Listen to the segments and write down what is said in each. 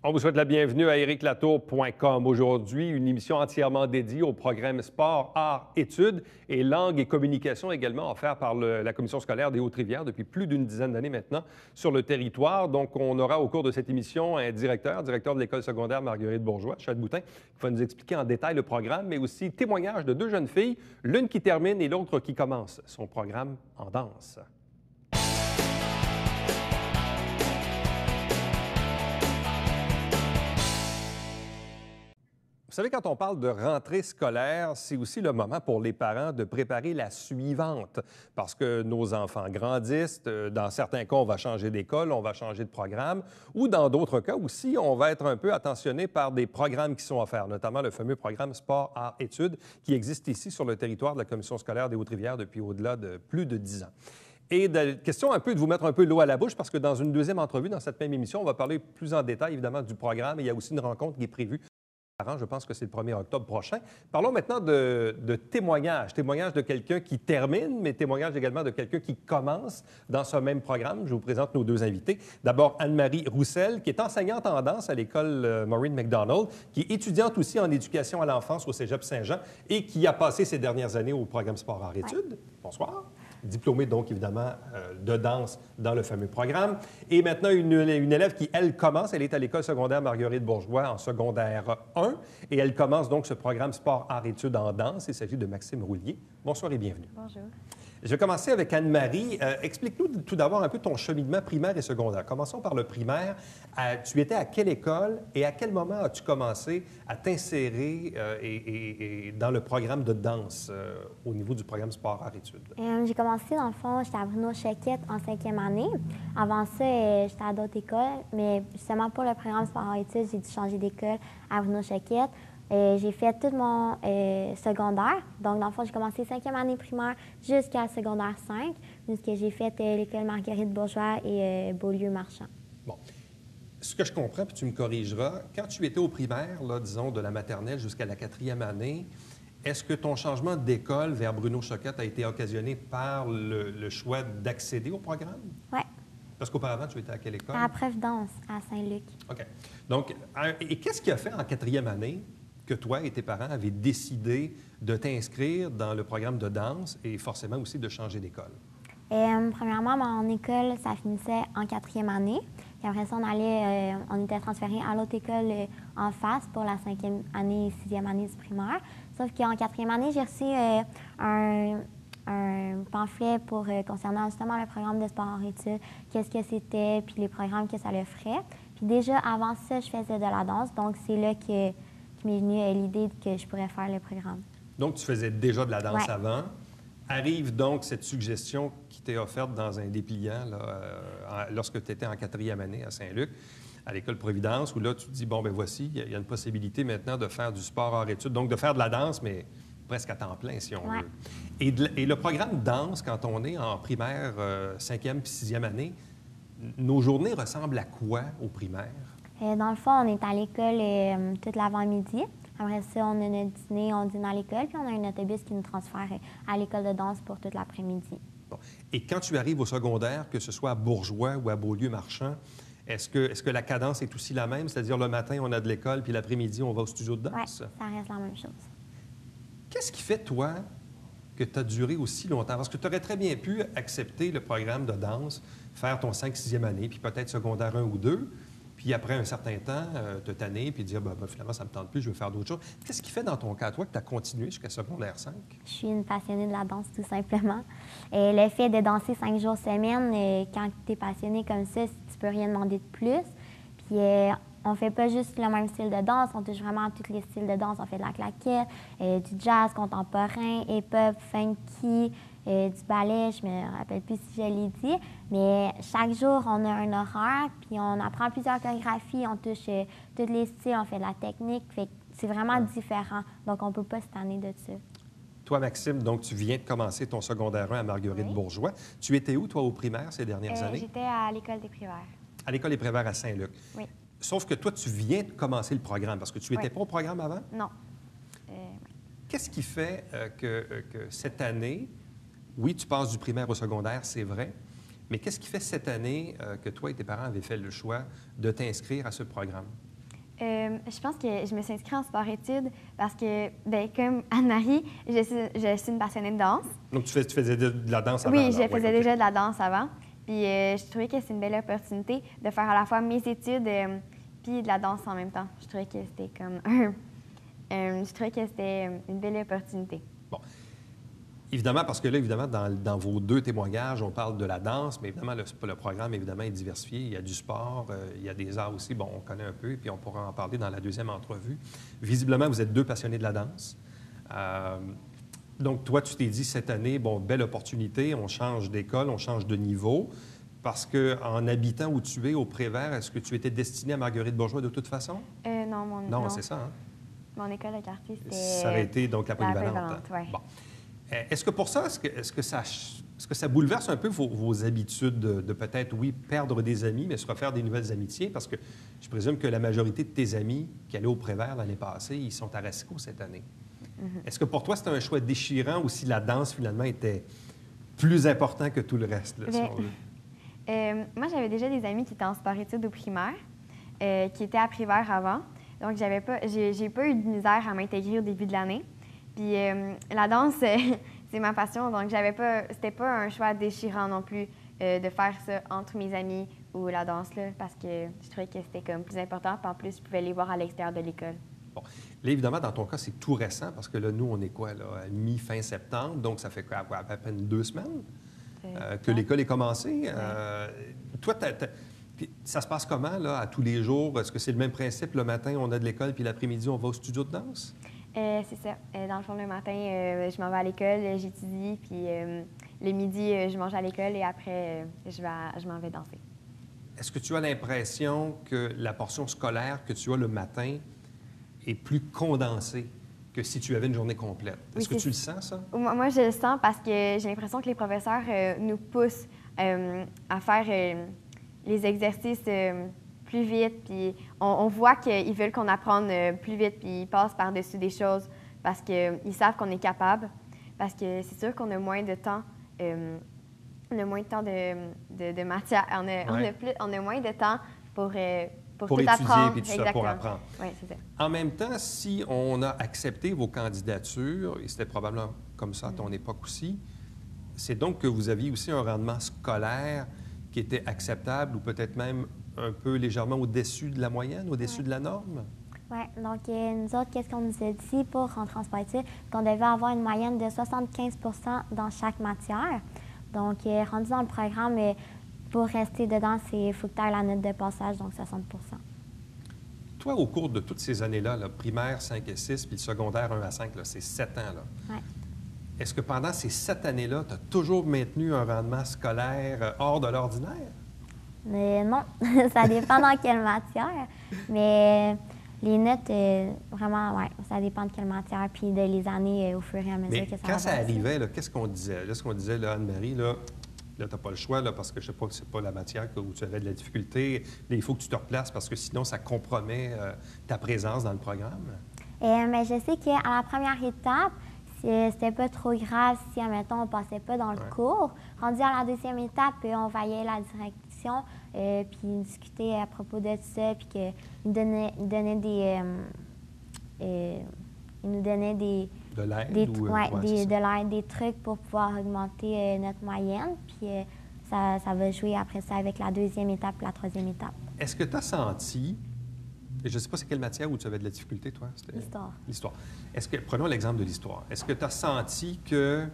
On vous souhaite la bienvenue à ericlatour.com. Aujourd'hui, une émission entièrement dédiée au programme sport, art, études et langue et communication également offert par la Commission scolaire des Hautes-Rivières depuis plus d'une dizaine d'années maintenant sur le territoire. Donc, on aura au cours de cette émission un directeur de l'école secondaire Marguerite Bourgeois, Chad-Boutin, qui va nous expliquer en détail le programme, mais aussi témoignage de deux jeunes filles, l'une qui termine et l'autre qui commence son programme en danse. Vous savez, quand on parle de rentrée scolaire, c'est aussi le moment pour les parents de préparer la suivante parce que nos enfants grandissent. Dans certains cas, on va changer d'école, on va changer de programme ou dans d'autres cas aussi, on va être un peu attentionné par des programmes qui sont offerts, notamment le fameux programme sport, art, études qui existe ici sur le territoire de la Commission scolaire des Hautes-Rivières depuis au-delà de plus de 10 ans. Et question un peu de vous mettre un peu l'eau à la bouche parce que dans une deuxième entrevue, dans cette même émission, on va parler plus en détail évidemment du programme. Il y a aussi une rencontre qui est prévue. Je pense que c'est le 1er octobre prochain. Parlons maintenant de témoignages. Témoignages de quelqu'un qui termine, mais témoignages également de quelqu'un qui commence dans ce même programme. Je vous présente nos deux invités. D'abord, Anne-Marie Roussel, qui est enseignante en danse à l'école Maureen McDonald, qui est étudiante aussi en éducation à l'enfance au Cégep Saint-Jean et qui a passé ces dernières années au programme Sport Arts Études. Bonsoir. Diplômée, donc, évidemment, de danse dans le fameux programme. Et maintenant, une élève qui, elle, commence. Elle est à l'école secondaire Marguerite Bourgeois en secondaire 1. Et elle commence donc ce programme Sport, Art, Études en danse. Il s'agit de Maxime Roulier. Bonsoir et bienvenue. Bonjour. Je vais commencer avec Anne-Marie. Explique-nous tout d'abord un peu ton cheminement primaire et secondaire. Commençons par le primaire. Tu étais à quelle école et à quel moment as-tu commencé à t'insérer dans le programme de danse au niveau du programme Sport, Art, Études? J'ai commencé, dans le fond, j'étais à Bruno Choquette en 5e année. Avant ça, j'étais à d'autres écoles, mais justement pour le programme Sport, Art, Études, j'ai dû changer d'école à Bruno Choquette. J'ai fait tout mon secondaire. Donc, dans le fond, j'ai commencé 5e année primaire jusqu'à secondaire 5, puisque j'ai fait l'école Marguerite Bourgeois et Beaulieu-Marchand. Bon. Ce que je comprends, puis tu me corrigeras, quand tu étais au primaire, là, disons, de la maternelle jusqu'à la 4e année, est-ce que ton changement d'école vers Bruno Choquette a été occasionné par le choix d'accéder au programme? Oui. Parce qu'auparavant, tu étais à quelle école? À Providence, à Saint-Luc. OK. Donc, et qu'est-ce qui a fait en 4e année que toi et tes parents avaient décidé de t'inscrire dans le programme de danse et forcément aussi de changer d'école? Premièrement, mon école, ça finissait en 4e année. Puis après ça, on était transféré à l'autre école en face pour la 5e année et 6e année du primaire. Sauf qu'en 4e année, j'ai reçu un pamphlet concernant justement le programme de sport en études, qu'est-ce que c'était, puis les programmes que ça le ferait. Puis déjà, avant ça, je faisais de la danse, donc c'est là que m'est venue l'idée que je pourrais faire le programme. Donc, tu faisais déjà de la danse ouais. avant. Arrive donc cette suggestion qui t'est offerte dans un dépliant là, lorsque tu étais en 4e année à Saint-Luc, à l'école Providence, où là, tu te dis, bon, ben voici, il y a une possibilité maintenant de faire du sport hors études, donc de faire de la danse, mais presque à temps plein, si on veut. Et le programme danse, quand on est en primaire 5e puis 6e année, nos journées ressemblent à quoi au primaire? Dans le fond, on est à l'école toute l'avant-midi. Après ça, on a notre dîner, on dîne à l'école, puis on a un autobus qui nous transfère à l'école de danse pour toute l'après-midi. Bon. Et quand tu arrives au secondaire, que ce soit à Bourgeois ou à Beaulieu-Marchand, est-ce que la cadence est aussi la même? C'est-à-dire le matin, on a de l'école, puis l'après-midi, on va au studio de danse? Oui, ça reste la même chose. Qu'est-ce qui fait, toi, que tu as duré aussi longtemps? Parce que tu aurais très bien pu accepter le programme de danse, faire ton 5e année, puis peut-être secondaire 1 ou 2, puis après un certain temps, te tanner, puis dire, finalement, ça ne me tente plus, je veux faire d'autres choses. Qu'est-ce qui fait dans ton cas, toi, que tu as continué jusqu'à secondaire 5? Je suis une passionnée de la danse, tout simplement. Et le fait de danser 5 jours semaine, quand tu es passionné comme ça, tu peux rien demander de plus. Puis on fait pas juste le même style de danse, on touche vraiment à tous les styles de danse. On fait de la claquette, du jazz contemporain, hip-hop, funky, du ballet, je me rappelle plus si je l'ai dit. Mais chaque jour, on a un horaire, puis on apprend plusieurs chorégraphies, on touche tous les styles, on fait de la technique. Fait que c'est vraiment différent, donc on peut pas se tanner de ça. Toi, Maxime, donc tu viens de commencer ton secondaire 1 à Marguerite Bourgeois. Tu étais où, toi, au primaire ces dernières années? J'étais à l'école des Prévert. À l'école des Prévert à Saint-Luc? Oui. Sauf que toi, tu viens de commencer le programme, parce que tu n'étais pas au programme avant? Non. Qu'est-ce qui fait que cette année, oui, tu passes du primaire au secondaire, c'est vrai, mais qu'est-ce qui fait cette année que toi et tes parents avaient fait le choix de t'inscrire à ce programme? Je pense que je me suis inscrite en sport-études parce que, ben, comme Anne-Marie, je suis une passionnée de danse. Donc, tu faisais de la danse avant? Oui, je faisais déjà de la danse avant. Puis je trouvais que c'est une belle opportunité de faire à la fois mes études puis de la danse en même temps. Je trouvais que c'était comme je trouvais que c'était une belle opportunité. Bon. Évidemment, parce que là, évidemment, dans vos deux témoignages, on parle de la danse, mais évidemment, le programme, évidemment, est diversifié. Il y a du sport, il y a des arts aussi, bon, on connaît un peu, et puis on pourra en parler dans la deuxième entrevue. Visiblement, vous êtes deux passionnés de la danse. Donc, toi, tu t'es dit cette année, bon, belle opportunité, on change d'école, on change de niveau, parce qu'en habitant où tu es, au Prévert, est-ce que tu étais destiné à Marguerite-Bourgeois de toute façon? Non, Non, c'est ça, hein? Mon école de quartier, c'était... Ça aurait été donc la polyvalente. Ouais. Bon. Est-ce que pour ça, est-ce que ça bouleverse un peu vos habitudes de peut-être, oui, perdre des amis, mais se refaire des nouvelles amitiés? Parce que je présume que la majorité de tes amis qui allaient au Prévert l'année passée, ils sont à Racicot cette année. Mm-hmm. Est-ce que pour toi, c'était un choix déchirant ou si la danse, finalement, était plus important que tout le reste, là, si on veut? Moi, j'avais déjà des amis qui étaient en sport-études au primaire, qui étaient à Prévert avant. Donc, j'ai pas eu de misère à m'intégrer au début de l'année. Puis la danse, c'est ma passion, donc c'était pas un choix déchirant non plus de faire ça entre mes amis ou la danse, là, parce que je trouvais que c'était comme plus important. Puis en plus, je pouvais les voir à l'extérieur de l'école. Bon. Là, évidemment, dans ton cas, c'est tout récent, parce que là, nous, on est quoi, là, à mi-fin septembre, donc ça fait quoi, à peine 2 semaines que l'école est commencée. Toi, ça se passe comment, là, à tous les jours? Est-ce que c'est le même principe? Le matin, on a de l'école, puis l'après-midi, on va au studio de danse? C'est ça. Dans le fond, le matin, je m'en vais à l'école, j'étudie, puis le midi, je mange à l'école et après, je m'en vais danser. Est-ce que tu as l'impression que la portion scolaire que tu as le matin est plus condensée que si tu avais une journée complète? Est-ce que tu le sens, ça? Moi, je le sens parce que j'ai l'impression que les professeurs nous poussent à faire les exercices plus vite, puis on voit qu'ils veulent qu'on apprenne plus vite, puis ils passent par-dessus des choses parce qu'ils savent qu'on est capable, parce que c'est sûr qu'on a moins de temps, on a moins de temps de matière, on a moins de temps pour tout étudier, apprendre. Puis tout ça, pour apprendre. Oui, c'est ça. En même temps, si on a accepté vos candidatures, et c'était probablement comme ça à ton époque aussi, c'est donc que vous aviez aussi un rendement scolaire qui était acceptable ou peut-être même un peu légèrement au-dessus de la moyenne, au-dessus de la norme? Oui, donc nous autres, qu'est-ce qu'on nous a dit pour rentrer en sport-études? Qu'on devait avoir une moyenne de 75 dans chaque matière. Donc, rendu dans le programme, pour rester dedans, il faut que tu aies la note de passage, donc 60 Toi, au cours de toutes ces années-là, là, primaire 5 et 6, puis le secondaire 1 à 5, c'est 7 ans. Oui. Est-ce que pendant ces 7 années-là, tu as toujours maintenu un rendement scolaire hors de l'ordinaire? Non, ça dépend dans quelle matière. Mais les notes, vraiment, oui, ça dépend de quelle matière, puis de les années au fur et à mesure Mais que ça quand ça avance. arrivait, qu'est-ce qu'on disait? Là, ce qu'on disait, là, Anne-Marie, là, tu n'as pas le choix, là, parce que je ne sais pas que c'est pas la matière où tu avais de la difficulté. Là, il faut que tu te replaces parce que sinon, ça compromet ta présence dans le programme. Mais je sais qu'à la première étape, c'était pas trop grave si, admettons, on passait pas dans le cours. Rendu à la deuxième étape, on voyait la direction, puis ils discutaient à propos de ça, puis qu'ils nous donnaient De l'aide de l'aide, des trucs pour pouvoir augmenter notre moyenne. Puis ça va jouer après ça avec la deuxième étape, la troisième étape. Est-ce que tu as senti, et je ne sais pas c'est quelle matière où tu avais de la difficulté, toi? L'histoire. L'histoire. Prenons l'exemple de l'histoire. Est-ce que tu as senti que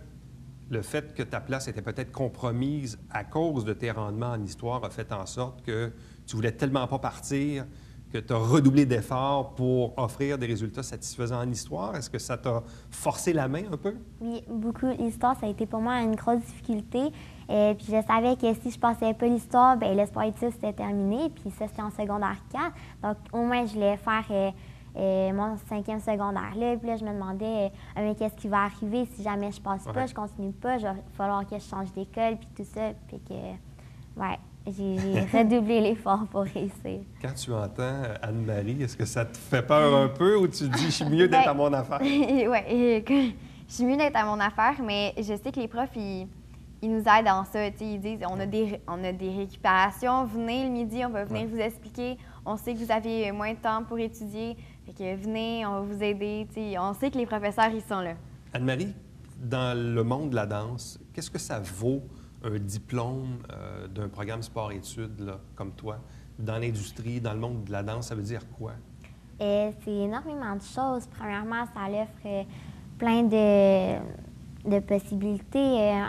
le fait que ta place était peut-être compromise à cause de tes rendements en histoire a fait en sorte que tu voulais tellement pas partir que tu as redoublé d'efforts pour offrir des résultats satisfaisants en histoire? Est-ce que ça t'a forcé la main un peu? Oui, beaucoup. L'histoire, ça a été pour moi une grosse difficulté. Puis je savais que si je passais pas l'histoire, bien, le sport-études, c'était terminé. Puis ça, c'était en secondaire 4. Donc, au moins, je voulais faire mon 5e secondaire là. Puis là, je me demandais, mais qu'est-ce qui va arriver si jamais je passe pas, je continue pas, il va falloir que je change d'école, puis tout ça. Puis que, ouais, j'ai redoublé l'effort pour réussir. Quand tu entends Anne-Marie, est-ce que ça te fait peur un peu ou tu te dis, je suis mieux d'être à mon affaire? Oui, je suis mieux d'être à mon affaire, mais je sais que les profs, ils nous aident dans ça. Ils disent, on a des récupérations, venez le midi, on va venir vous expliquer, on sait que vous avez moins de temps pour étudier, fait que venez, on va vous aider. T'sais, on sait que les professeurs, ils sont là. Anne-Marie, dans le monde de la danse, qu'est-ce que ça vaut un diplôme d'un programme sport-études là, comme toi? Dans l'industrie, dans le monde de la danse, ça veut dire quoi? C'est énormément de choses. Premièrement, ça offre plein de possibilités,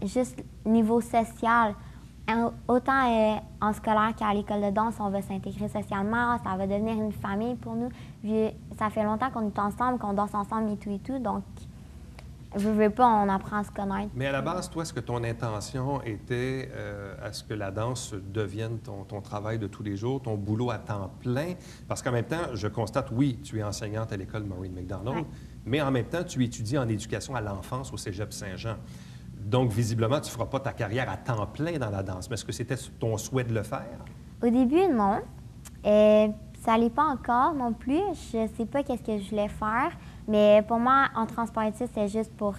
juste niveau social. Autant en scolaire qu'à l'école de danse, on va s'intégrer socialement, ça va devenir une famille pour nous. Ça fait longtemps qu'on est ensemble, qu'on danse ensemble et tout. Donc, veux pas, on apprend à se connaître. Mais à la base, toi, est-ce que ton intention était à ce que la danse devienne ton travail de tous les jours, ton boulot à temps plein? Parce qu'en même temps, je constate, oui, tu es enseignante à l'école Maureen McDonald, ouais. mais en même temps, tu étudies en éducation à l'enfance au Cégep Saint-Jean. Donc, visiblement, tu ne feras pas ta carrière à temps plein dans la danse. Mais est-ce que c'était ton souhait de le faire? Au début, non. Ça l'est pas encore non plus. Je sais pas qu'est-ce que je voulais faire. Mais pour moi, en transport études, c'est juste pour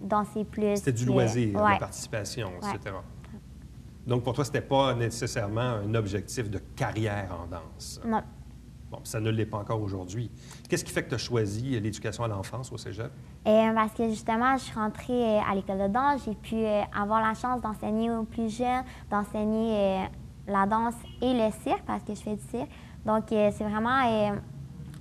danser plus. C'était du loisir, ouais. la participation, etc. Ouais. Donc, pour toi, ce n'était pas nécessairement un objectif de carrière en danse? Non. Bon, ça ne l'est pas encore aujourd'hui. Qu'est-ce qui fait que tu as choisi l'éducation à l'enfance au cégep? Parce que justement, je suis rentrée à l'école de danse. J'ai pu avoir la chance d'enseigner aux plus jeunes, d'enseigner la danse et le cirque, parce que je fais du cirque. Donc, c'est vraiment,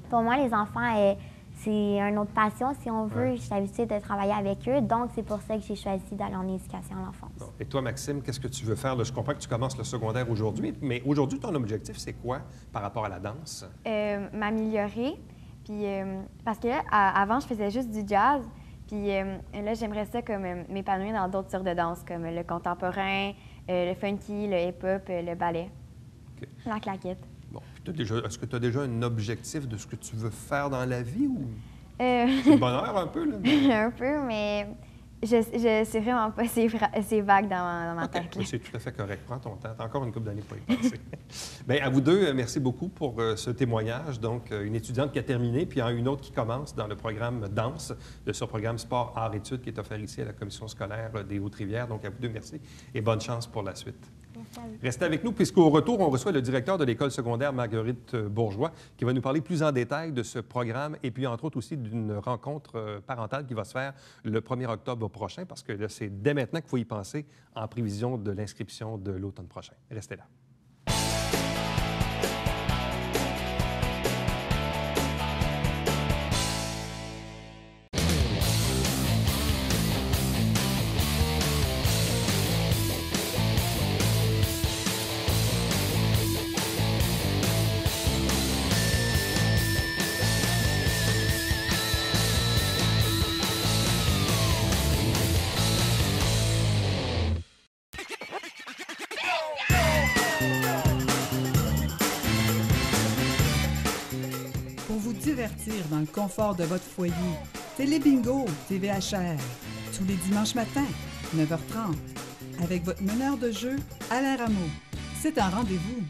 pour moi, les enfants, c'est une autre passion, si on veut. Ouais. Je suis habituée de travailler avec eux. Donc, c'est pour ça que j'ai choisi d'aller en éducation à l'enfance. Bon. Et toi, Maxime, qu'est-ce que tu veux faire? Là, je comprends que tu commences le secondaire aujourd'hui, mais aujourd'hui, ton objectif, c'est quoi par rapport à la danse? M'améliorer. Puis, parce que là, avant, je faisais juste du jazz. Puis là, j'aimerais ça comme m'épanouir dans d'autres sortes de danse, comme le contemporain, le funky, le hip-hop, le ballet, Okay. la claquette. Bon, est-ce que tu as déjà un objectif de ce que tu veux faire dans la vie ou Euh, c'est le bonheur un peu? Là? un peu, mais je sais vraiment pas, c'est vague dans ma OK. tête. là. Oui, c'est tout à fait correct. Prends ton temps. Tu as encore une couple d'années pour y passer. Bien, à vous deux, merci beaucoup pour ce témoignage. Donc, une étudiante qui a terminé, puis une autre qui commence dans le programme danse de ce programme sport, art, études qui est offert ici à la commission scolaire des Hautes-Rivières. Donc, à vous deux, merci et bonne chance pour la suite. Merci à vous. Restez avec nous, puisqu'au retour, on reçoit le directeur de l'école secondaire Marguerite Bourgeois, qui va nous parler plus en détail de ce programme et puis, entre autres, aussi d'une rencontre parentale qui va se faire le 1er octobre prochain, parce que là, c'est dès maintenant qu'il faut y penser en prévision de l'inscription de l'automne prochain. Restez là. Pour vous divertir dans le confort de votre foyer, Télé Bingo TVHR, tous les dimanches matins, 9h30, avec votre meneur de jeu, Alain Rameau. C'est un rendez-vous.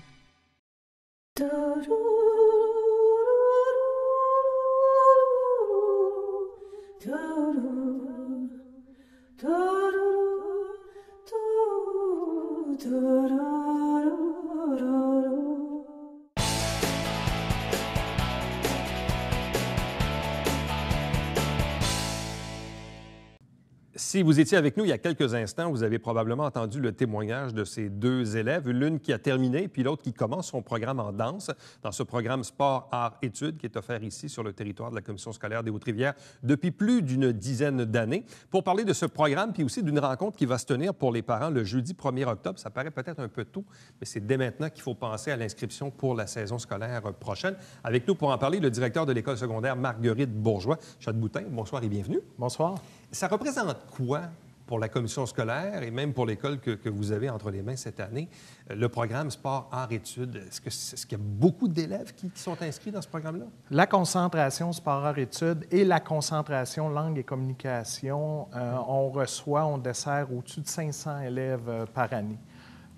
Si vous étiez avec nous il y a quelques instants, vous avez probablement entendu le témoignage de ces deux élèves, l'une qui a terminé, puis l'autre qui commence son programme en danse, dans ce programme sport, art, études qui est offert ici sur le territoire de la commission scolaire des Hautes-Rivières depuis plus d'une dizaine d'années. Pour parler de ce programme, puis aussi d'une rencontre qui va se tenir pour les parents le jeudi 1er octobre, ça paraît peut-être un peu tôt, mais c'est dès maintenant qu'il faut penser à l'inscription pour la saison scolaire prochaine. Avec nous pour en parler, le directeur de l'école secondaire Marguerite Bourgeois. Chade-Boutin, bonsoir et bienvenue. Bonsoir. Ça représente quoi pour la commission scolaire et même pour l'école que vous avez entre les mains cette année, le programme sport, art, études? Est-ce qu'il y a beaucoup d'élèves qui sont inscrits dans ce programme-là? La concentration sport, art, études et la concentration langue et communication, on dessert au-dessus de 500 élèves par année.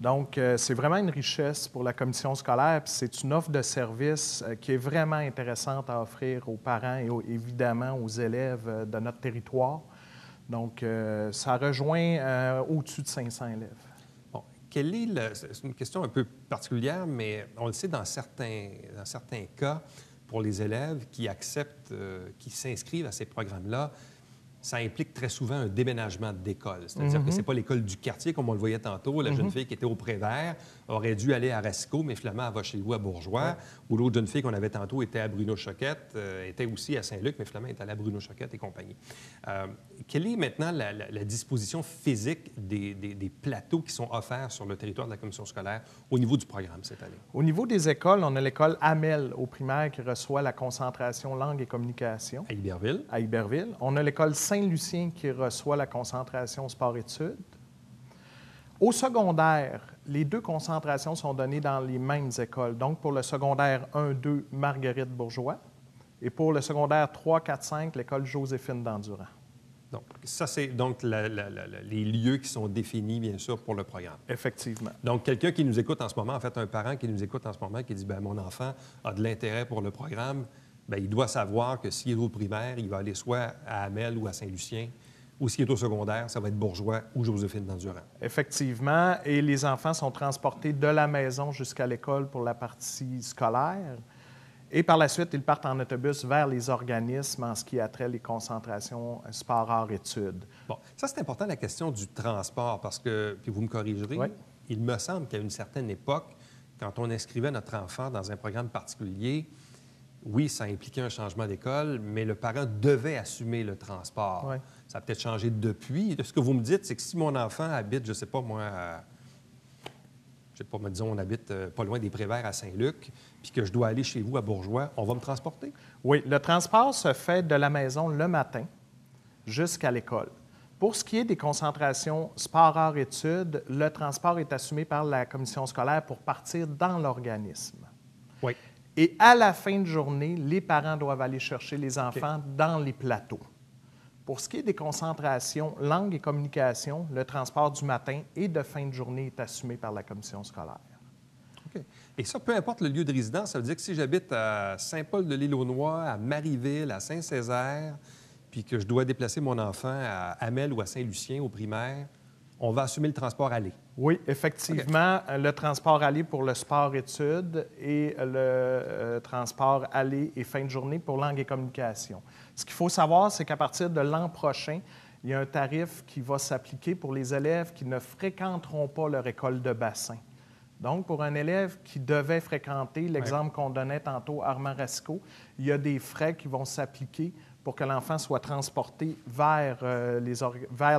Donc, c'est vraiment une richesse pour la commission scolaire, puis c'est une offre de service qui est vraiment intéressante à offrir aux parents et évidemment aux élèves de notre territoire. Donc, ça rejoint au-dessus de 500 élèves. Bon. C'est une question un peu particulière, mais on le sait dans certains cas, pour les élèves qui acceptent, qui s'inscrivent à ces programmes-là, ça implique très souvent un déménagement d'école. C'est-à-dire que ce n'est pas l'école du quartier, comme on le voyait tantôt. La jeune fille qui était au Prévert aurait dû aller à Racicot, mais finalement, elle va chez vous à Bourgeois. Ouais. Ou l'autre jeune fille qu'on avait tantôt était à Bruno-Choquette, était aussi à Saint-Luc, mais finalement, elle est allée à Bruno-Choquette et compagnie. Quelle est maintenant la disposition physique des plateaux qui sont offerts sur le territoire de la commission scolaire au niveau du programme cette année? Au niveau des écoles, on a l'école Hamel au primaire qui reçoit la concentration langue et communication. À Iberville. À Iberville. On a l'école Saint-Lucien qui reçoit la concentration sport-études. Au secondaire, les deux concentrations sont données dans les mêmes écoles. Donc, pour le secondaire 1-2, Marguerite Bourgeois. Et pour le secondaire 3-4-5, l'école Joséphine d'Endurant. Donc, ça, c'est donc les lieux qui sont définis, bien sûr, pour le programme. Effectivement. Donc, quelqu'un qui nous écoute en ce moment, en fait, un parent qui nous écoute en ce moment, qui dit, bien, mon enfant a de l'intérêt pour le programme, bien, il doit savoir que s'il est au primaire, il va aller soit à Hamel ou à Saint-Lucien, ou s'il est au secondaire, ça va être Bourgeois ou Joséphine d'Endurant. Effectivement, et les enfants sont transportés de la maison jusqu'à l'école pour la partie scolaire. Et par la suite, ils partent en autobus vers les organismes en ce qui a trait les concentrations sport, art, études. Bon, ça, c'est important, la question du transport, parce que, puis vous me corrigerez, oui. Il me semble qu'à une certaine époque, quand on inscrivait notre enfant dans un programme particulier, oui, ça impliquait un changement d'école, mais le parent devait assumer le transport. Oui. Ça a peut-être changé depuis. Ce que vous me dites, c'est que si mon enfant habite, je ne sais pas moi, je sais pas, disons, on habite pas loin des Préverts à Saint-Luc, puis que je dois aller chez vous à Bourgeois, on va me transporter? Oui, le transport se fait de la maison le matin jusqu'à l'école. Pour ce qui est des concentrations sport, art, études, le transport est assumé par la commission scolaire pour partir dans l'organisme. Oui. Et à la fin de journée, les parents doivent aller chercher les enfants dans les plateaux. Pour ce qui est des concentrations langue et communication, le transport du matin et de fin de journée est assumé par la commission scolaire. OK. Et ça, peu importe le lieu de résidence, ça veut dire que si j'habite à Saint-Paul-de-l'Île-aux-Noix, à Marieville, à Saint-Césaire, puis que je dois déplacer mon enfant à Hamel ou à Saint-Lucien au primaire, on va assumer le transport aller. Oui, effectivement, le transport aller pour le sport-études et le transport aller et fin de journée pour langue et communication. Ce qu'il faut savoir, c'est qu'à partir de l'an prochain, il y a un tarif qui va s'appliquer pour les élèves qui ne fréquenteront pas leur école de bassin. Donc, pour un élève qui devait fréquenter, l'exemple qu'on donnait tantôt, Armand-Racicot, il y a des frais qui vont s'appliquer pour que l'enfant soit transporté vers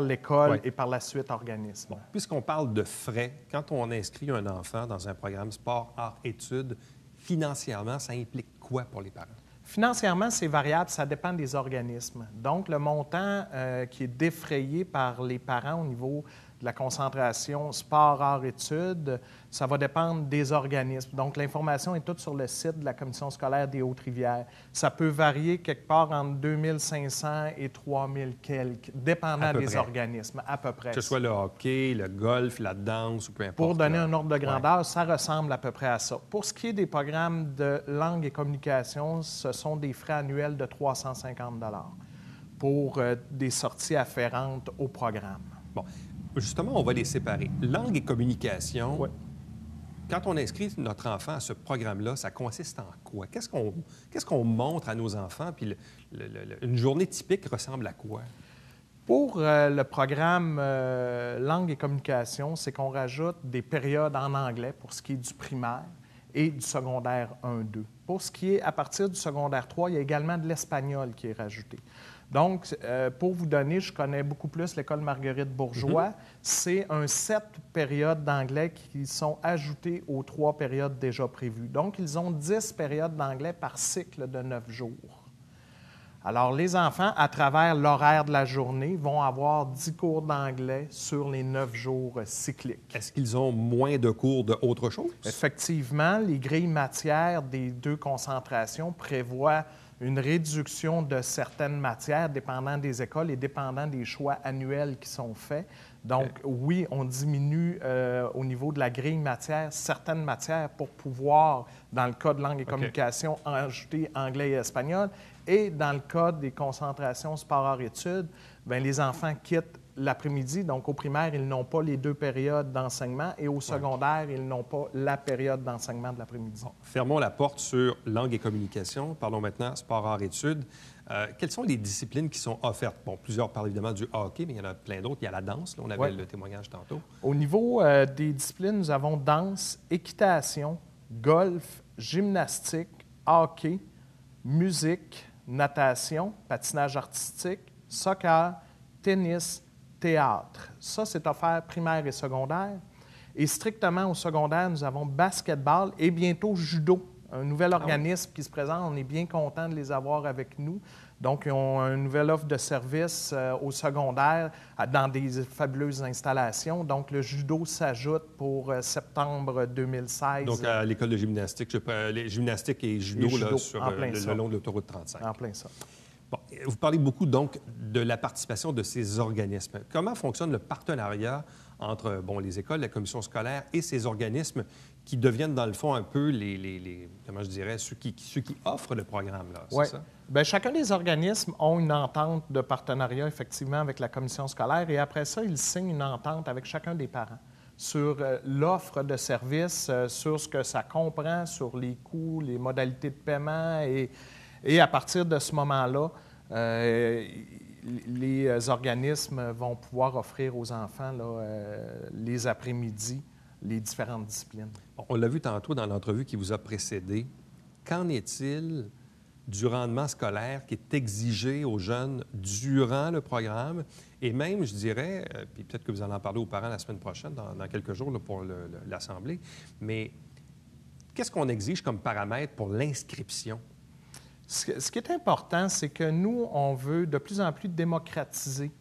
l'école et par la suite organisme. Bon, puisqu'on parle de frais, quand on inscrit un enfant dans un programme sport, art, études, financièrement, ça implique quoi pour les parents? Financièrement, c'est variable, ça dépend des organismes. Donc, le montant qui est défrayé par les parents au niveau de la concentration sport, art, études, ça va dépendre des organismes. Donc, l'information est toute sur le site de la Commission scolaire des Hautes-Rivières. Ça peut varier quelque part entre 2 500 et 3 000 quelques, dépendant des organismes, à peu près. Que ce soit le hockey, le golf, la danse ou peu importe. Pour donner un ordre de grandeur, ça ressemble à peu près à ça. Pour ce qui est des programmes de langue et communication, ce sont des frais annuels de 350 $ pour des sorties afférentes au programme. Bon. Justement, on va les séparer. Langue et communication, quand on inscrit notre enfant à ce programme-là, ça consiste en quoi? Qu'est-ce qu'on montre à nos enfants? Puis une journée typique ressemble à quoi? Pour le programme langue et communication, c'est qu'on rajoute des périodes en anglais pour ce qui est du primaire et du secondaire 1-2. Pour ce qui est à partir du secondaire 3, il y a également de l'espagnol qui est rajouté. Donc, pour vous donner, je connais beaucoup plus l'école Marguerite Bourgeois. C'est un 7 périodes d'anglais qui sont ajoutées aux 3 périodes déjà prévues. Donc, ils ont 10 périodes d'anglais par cycle de 9 jours. Alors, les enfants, à travers l'horaire de la journée, vont avoir 10 cours d'anglais sur les 9 jours cycliques. Est-ce qu'ils ont moins de cours d'autre chose? Effectivement, les grilles matières des 2 concentrations prévoient une réduction de certaines matières dépendant des écoles et dépendant des choix annuels qui sont faits. Donc, oui, on diminue au niveau de la grille matière certaines matières pour pouvoir, dans le cas de langue et communication, ajouter anglais et espagnol. Et dans le cas des concentrations sport-art-études, bien, les enfants quittent l'après-midi. Donc, au primaire, ils n'ont pas les 2 périodes d'enseignement et au secondaire, ils n'ont pas la période d'enseignement de l'après-midi. Bon, fermons la porte sur langue et communication. Parlons maintenant sport, arts, études. Quelles sont les disciplines qui sont offertes? Bon, plusieurs parlent évidemment du hockey, mais il y en a plein d'autres. Il y a la danse, là, on avait le témoignage tantôt. Au niveau des disciplines, nous avons danse, équitation, golf, gymnastique, hockey, musique, natation, patinage artistique, soccer, tennis, théâtre. Ça, c'est offert primaire et secondaire. Et strictement au secondaire, nous avons basketball et bientôt judo, un nouvel organisme qui se présente. On est bien content de les avoir avec nous. Donc, ils ont une nouvelle offre de service au secondaire dans des fabuleuses installations. Donc, le judo s'ajoute pour septembre 2016. Donc, à l'école de gymnastique, les gymnastiques et judo, là, sur le long de l'autoroute 35. En plein ça. Bon, vous parlez beaucoup, donc, de la participation de ces organismes. Comment fonctionne le partenariat entre les écoles, la commission scolaire et ces organismes qui deviennent, dans le fond, un peu comment je dirais, ceux qui offrent le programme, là, c'est ça? Bien, chacun des organismes ont une entente de partenariat, effectivement, avec la commission scolaire et après ça, ils signent une entente avec chacun des parents sur l'offre de services, sur ce que ça comprend, sur les coûts, les modalités de paiement et à partir de ce moment-là, les organismes vont pouvoir offrir aux enfants les après-midi, les différentes disciplines. Bon, on l'a vu tantôt dans l'entrevue qui vous a précédé. Qu'en est-il du rendement scolaire qui est exigé aux jeunes durant le programme? Et même, je dirais, puis peut-être que vous allez en parler aux parents la semaine prochaine, dans quelques jours là, pour l'Assemblée, mais qu'est-ce qu'on exige comme paramètre pour l'inscription? Ce qui est important, c'est que nous, on veut de plus en plus démocratiser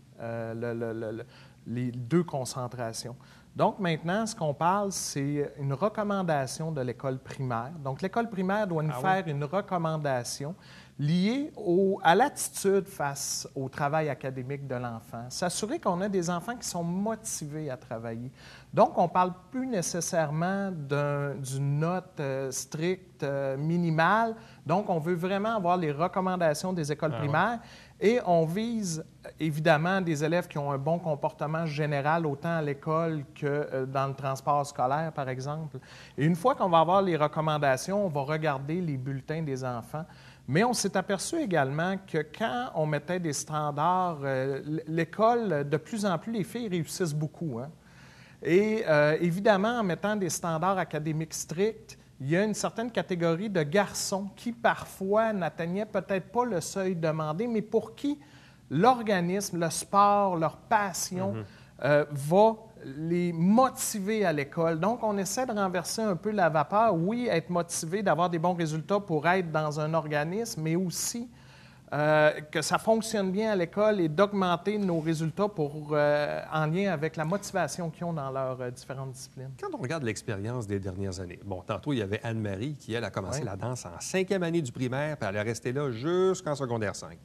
les 2 concentrations. Donc, maintenant, ce qu'on parle, c'est une recommandation de l'école primaire. Donc, l'école primaire doit nous faire une recommandation liée à l'attitude face au travail académique de l'enfant. S'assurer qu'on a des enfants qui sont motivés à travailler. Donc, on ne parle plus nécessairement d'une note stricte, minimale. Donc, on veut vraiment avoir les recommandations des écoles primaires. Et on vise évidemment des élèves qui ont un bon comportement général, autant à l'école que dans le transport scolaire, par exemple. Et une fois qu'on va avoir les recommandations, on va regarder les bulletins des enfants. Mais on s'est aperçu également que quand on mettait des standards, l'école, de plus en plus, les filles réussissent beaucoup, hein? Et évidemment, en mettant des standards académiques stricts, il y a une certaine catégorie de garçons qui, parfois, n'atteignaient peut-être pas le seuil demandé, mais pour qui l'organisme, le sport, leur passion va les motiver à l'école. Donc, on essaie de renverser un peu la vapeur. Oui, être motivé, d'avoir des bons résultats pour être dans un organisme, mais aussi que ça fonctionne bien à l'école et d'augmenter nos résultats en lien avec la motivation qu'ils ont dans leurs différentes disciplines. Quand on regarde l'expérience des dernières années, tantôt, il y avait Anne-Marie qui, elle, a commencé la danse en 5e année du primaire, puis elle est restée là jusqu'en secondaire 5.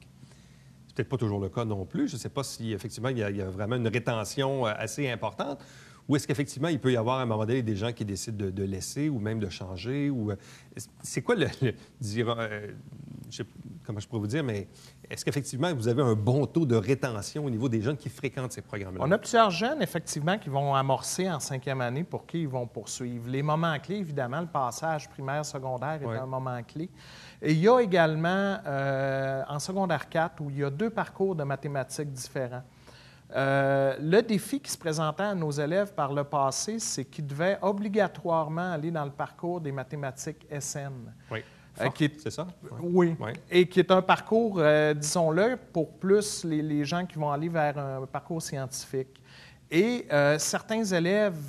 C'est peut-être pas toujours le cas non plus. Je ne sais pas si, effectivement, il y a vraiment une rétention assez importante. Ou est-ce qu'effectivement, il peut y avoir à un moment donné des gens qui décident de laisser ou même de changer? Ou c'est quoi comment je pourrais vous dire, mais est-ce qu'effectivement, vous avez un bon taux de rétention au niveau des jeunes qui fréquentent ces programmes-là? On a plusieurs jeunes, effectivement, qui vont amorcer en 5e année pour qui ils vont poursuivre. Les moments clés, évidemment, le passage primaire-secondaire est un moment clé. Et il y a également, en secondaire 4, où il y a 2 parcours de mathématiques différents. Le défi qui se présentait à nos élèves par le passé, c'est qu'ils devaient obligatoirement aller dans le parcours des mathématiques SN. Oui. C'est ça? Oui. Et qui est un parcours, disons-le, pour plus les gens qui vont aller vers un parcours scientifique. Et certains élèves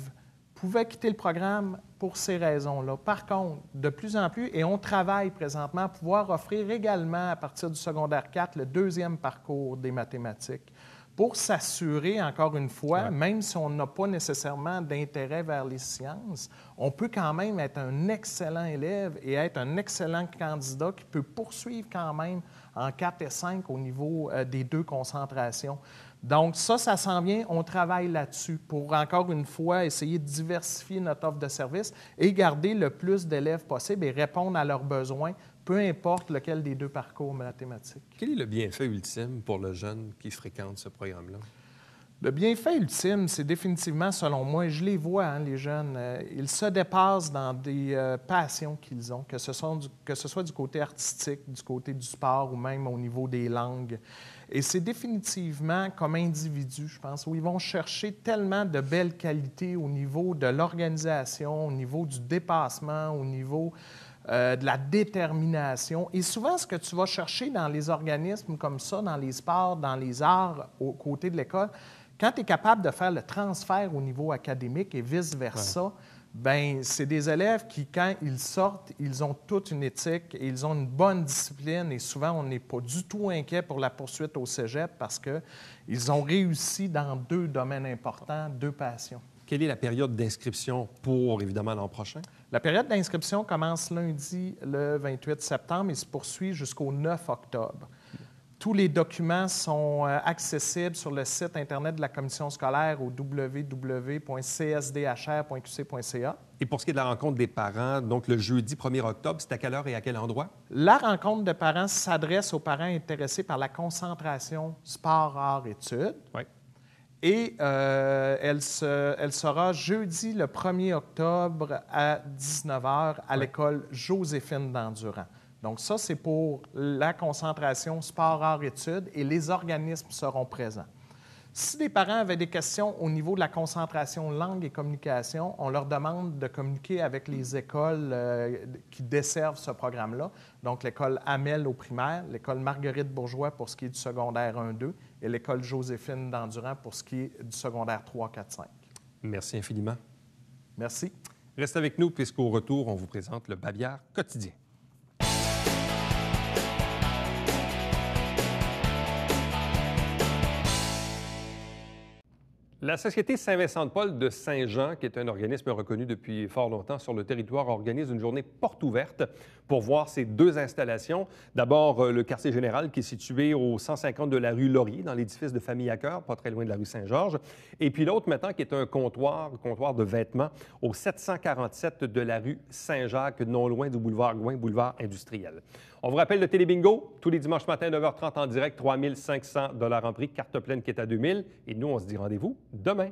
pouvaient quitter le programme pour ces raisons-là. Par contre, de plus en plus, et on travaille présentement à pouvoir offrir également, à partir du secondaire 4, le 2e parcours des mathématiques, pour s'assurer, encore une fois, même si on n'a pas nécessairement d'intérêt vers les sciences, on peut quand même être un excellent élève et être un excellent candidat qui peut poursuivre quand même en 4 et 5 au niveau des 2 concentrations. Donc ça s'en vient, on travaille là-dessus pour, encore une fois, essayer de diversifier notre offre de services et garder le plus d'élèves possible et répondre à leurs besoins, peu importe lequel des 2 parcours mathématiques. Quel est le bienfait ultime pour le jeune qui fréquente ce programme-là? Le bienfait ultime, c'est définitivement, selon moi, je les vois, hein, les jeunes, ils se dépassent dans des passions qu'ils ont, que ce soit du côté artistique, du côté du sport ou même au niveau des langues. Et c'est définitivement comme individu, je pense, où ils vont chercher tellement de belles qualités au niveau de l'organisation, au niveau du dépassement, au niveau de la détermination. Et souvent, ce que tu vas chercher dans les organismes comme ça, dans les sports, dans les arts, aux côtés de l'école, quand tu es capable de faire le transfert au niveau académique et vice-versa, bien, c'est des élèves qui, quand ils sortent, ils ont toute une éthique et ils ont une bonne discipline. Et souvent, on n'est pas du tout inquiet pour la poursuite au cégep parce qu'ils ont réussi dans 2 domaines importants, 2 passions. Quelle est la période d'inscription pour, évidemment, l'an prochain? La période d'inscription commence lundi, le 28 septembre, et se poursuit jusqu'au 9 octobre. Tous les documents sont accessibles sur le site Internet de la commission scolaire au www.csdhr.qc.ca. Et pour ce qui est de la rencontre des parents, donc le jeudi 1er octobre, c'est à quelle heure et à quel endroit? La rencontre de parents s'adresse aux parents intéressés par la concentration sport-art-études. Oui. Et elle sera jeudi le 1er octobre à 19h à l'école Joséphine d'Endurant. Donc ça, c'est pour la concentration sport-art-études et les organismes seront présents. Si les parents avaient des questions au niveau de la concentration langue et communication, on leur demande de communiquer avec les écoles qui desservent ce programme-là. Donc l'école Hamel au primaire, l'école Marguerite Bourgeois pour ce qui est du secondaire 1-2 et l'école Joséphine d'Endurant pour ce qui est du secondaire 3-4-5. Merci infiniment. Merci. Reste avec nous puisqu'au retour, on vous présente le Babillard quotidien. La Société Saint-Vincent-de-Paul de Saint-Jean, qui est un organisme reconnu depuis fort longtemps sur le territoire, organise une journée porte ouverte pour voir ces 2 installations. D'abord, le quartier général qui est situé au 150 de la rue Laurier, dans l'édifice de Famille à cœur, pas très loin de la rue Saint-Georges. Et puis l'autre maintenant qui est un comptoir de vêtements au 747 de la rue Saint-Jacques, non loin du boulevard Gouin, boulevard industriel. On vous rappelle le Télébingo, tous les dimanches matins, 9h30 en direct, 3 500 $ en prix, carte pleine qui est à 2 000. Et nous, on se dit rendez-vous demain.